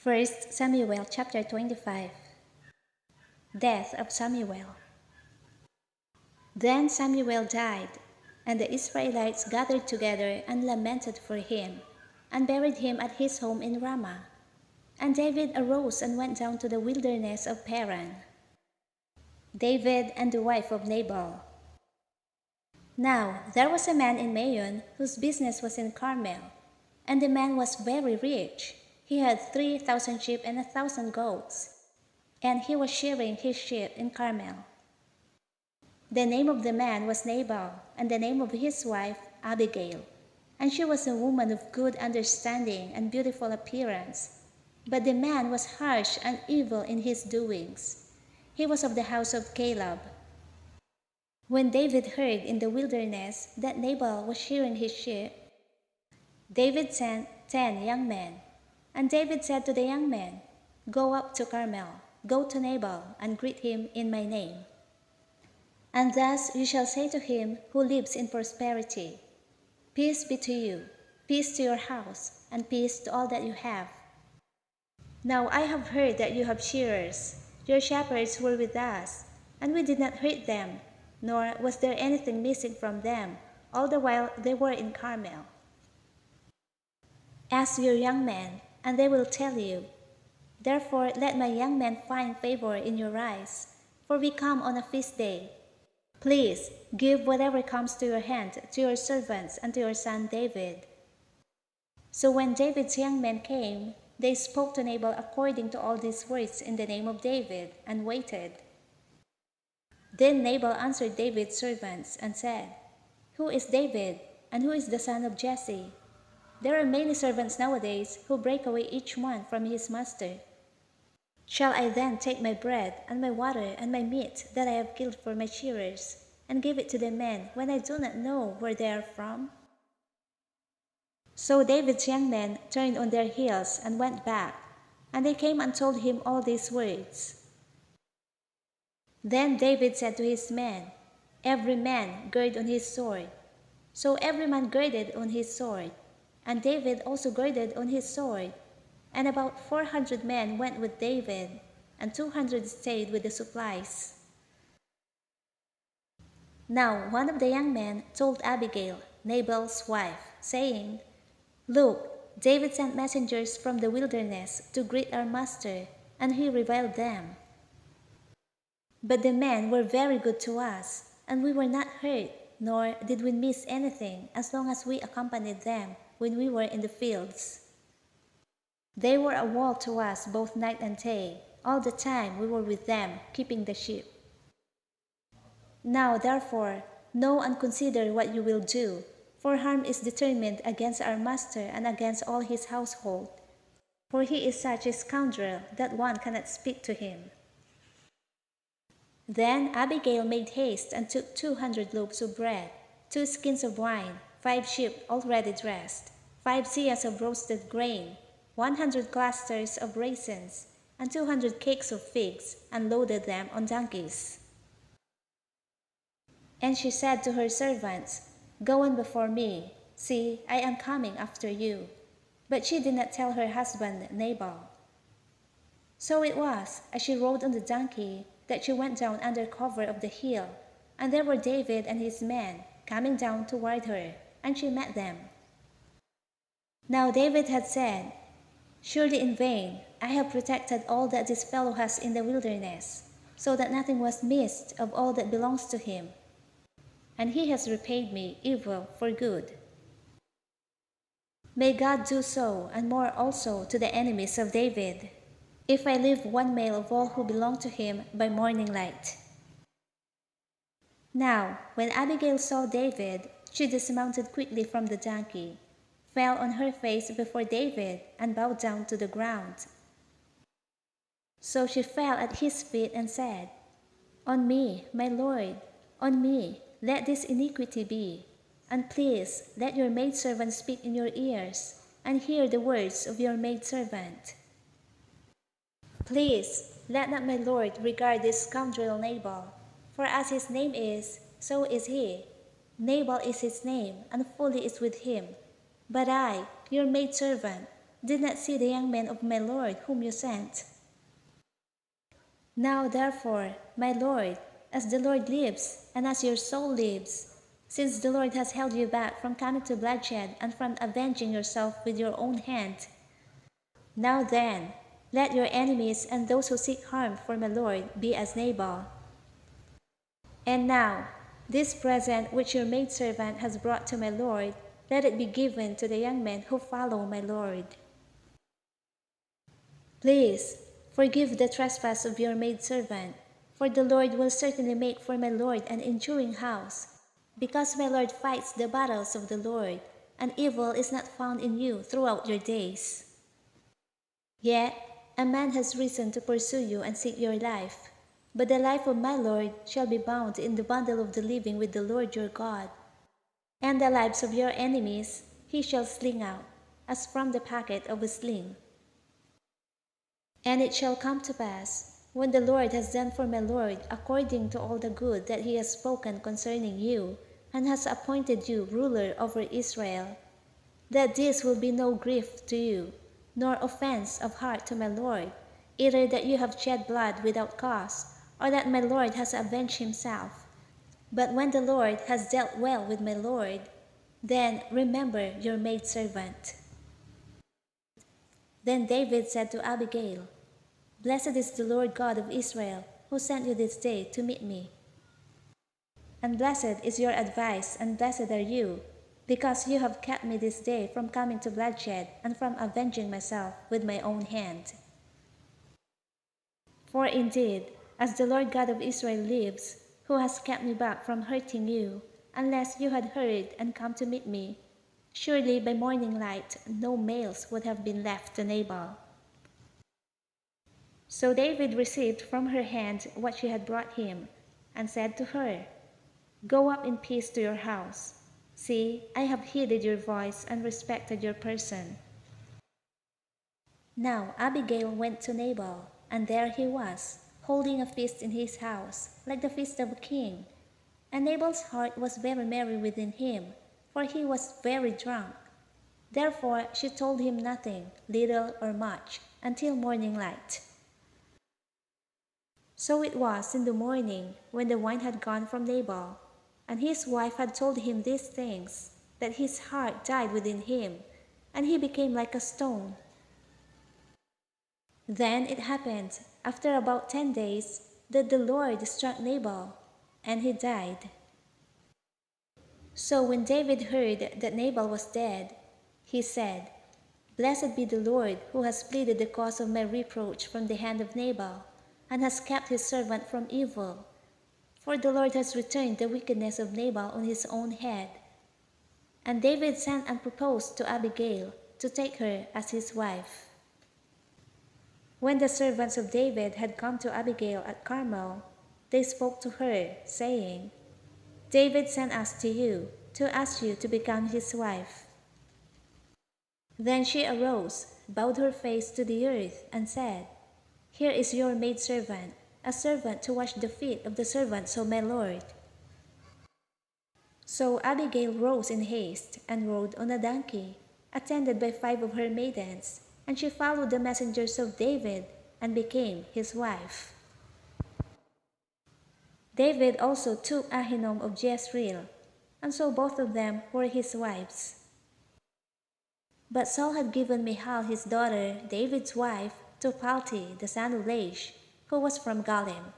1 Samuel chapter 25. Death of Samuel. Then Samuel died, and the Israelites gathered together and lamented for him, and buried him at his home in Ramah. And David arose and went down to the wilderness of Paran. David and the wife of Nabal. Now there was a man in Maon whose business was in Carmel, and the man was very rich. He had 3,000 sheep and 1,000 goats, and he was shearing his sheep in Carmel. The name of the man was Nabal, and the name of his wife Abigail, and she was a woman of good understanding and beautiful appearance. But the man was harsh and evil in his doings. He was of the house of Caleb. When David heard in the wilderness that Nabal was shearing his sheep, David sent 10 young men. And David said to the young men, "Go up to Carmel, go to Nabal, and greet him in my name. And thus you shall say to him who lives in prosperity, 'Peace be to you, peace to your house, and peace to all that you have.' Now I have heard that you have shearers. Your shepherds were with us, and we did not hurt them, nor was there anything missing from them, all the while they were in Carmel. Ask your young men, and they will tell you. Therefore let my young men find favor in your eyes, for we come on a feast day. Please give whatever comes to your hand to your servants and to your son David." So when David's young men came, they spoke to Nabal according to all these words in the name of David, and waited. Then Nabal answered David's servants and said, "Who is David, and who is the son of Jesse? There are many servants nowadays who break away each one from his master. Shall I then take my bread and my water and my meat that I have killed for my shearers, and give it to the men when I do not know where they are from?" So David's young men turned on their heels and went back, and they came and told him all these words. Then David said to his men, "Every man gird on his sword." So every man girded on his sword, and David also girded on his sword. And about 400 men went with David, and 200 stayed with the supplies. Now one of the young men told Abigail, Nabal's wife, saying, "Look, David sent messengers from the wilderness to greet our master, and he reviled them. But the men were very good to us, and we were not hurt, nor did we miss anything as long as we accompanied them when we were in the fields. They were a wall to us both night and day, all the time we were with them, keeping the sheep. Now therefore, know and consider what you will do, for harm is determined against our master and against all his household, for he is such a scoundrel that one cannot speak to him." Then Abigail made haste and took 200 loaves of bread, 2 skins of wine, 5 sheep already dressed, 5 seahs of roasted grain, 100 clusters of raisins, and 200 cakes of figs, and loaded them on donkeys. And she said to her servants, "Go on before me. See, I am coming after you." But she did not tell her husband Nabal. So it was, as she rode on the donkey, that she went down under cover of the hill, and there were David and his men coming down toward her, and she met them. Now David had said, "Surely in vain I have protected all that this fellow has in the wilderness, so that nothing was missed of all that belongs to him. And he has repaid me evil for good. May God do so, and more also to the enemies of David, if I leave one male of all who belong to him by morning light." Now when Abigail saw David, she dismounted quickly from the donkey, fell on her face before David, and bowed down to the ground. So she fell at his feet and said, "On me, my lord, on me, let this iniquity be, and please let your maidservant speak in your ears, and hear the words of your maidservant. Please let not my lord regard this scoundrel Nabal, for as his name is, so is he. Nabal is his name, and folly is with him. But I, your maidservant, did not see the young men of my lord whom you sent. Now therefore, my lord, as the Lord lives, and as your soul lives, since the Lord has held you back from coming to bloodshed and from avenging yourself with your own hand, now then, let your enemies and those who seek harm for my lord be as Nabal. And now, this present which your maidservant has brought to my lord, let it be given to the young men who follow my lord. Please, forgive the trespass of your maidservant, for the Lord will certainly make for my lord an enduring house, because my lord fights the battles of the Lord, and evil is not found in you throughout your days. Yet, a man has risen to pursue you and seek your life, but the life of my lord shall be bound in the bundle of the living with the Lord your God. And the lives of your enemies he shall sling out, as from the packet of a sling. And it shall come to pass, when the Lord has done for my lord according to all the good that he has spoken concerning you, and has appointed you ruler over Israel, that this will be no grief to you, nor offense of heart to my lord, either that you have shed blood without cause, or that my lord has avenged himself. But when the Lord has dealt well with my lord, then remember your maidservant. Then David said to Abigail, Blessed is the Lord God of Israel, who sent you this day to meet me. And blessed is your advice, and blessed are you, because you have kept me this day from coming to bloodshed and from avenging myself with my own hand. For indeed, as the Lord God of Israel lives, who has kept me back from hurting you, unless you had hurried and come to meet me, surely by morning light no males would have been left to Nabal. So David received from her hand what she had brought him, and said to her, Go up in peace to your house. See, I have heeded your voice and respected your person. Now Abigail went to Nabal, and there he was, holding a feast in his house, like the feast of a king. And Nabal's heart was very merry within him, for he was very drunk. Therefore she told him nothing, little or much, until morning light. So it was in the morning, when the wine had gone from Nabal, and his wife had told him these things, that his heart died within him, and he became like a stone. Then it happened, after about 10 days, that the Lord struck Nabal, and he died. So when David heard that Nabal was dead, he said, Blessed be the Lord, who has pleaded the cause of my reproach from the hand of Nabal, and has kept his servant from evil. For the Lord has returned the wickedness of Nabal on his own head. And David sent and proposed to Abigail to take her as his wife. When the servants of David had come to Abigail at Carmel, they spoke to her, saying, David sent us to you, to ask you to become his wife. Then she arose, bowed her face to the earth, and said, Here is your maidservant, a servant to wash the feet of the servants of my lord. So Abigail rose in haste, and rode on a donkey, attended by 5 of her maidens, and she followed the messengers of David, and became his wife. David also took Ahinoam of Jezreel, and so both of them were his wives. But Saul had given Michal his daughter, David's wife, to Palti the son of Laish, who was from Galim.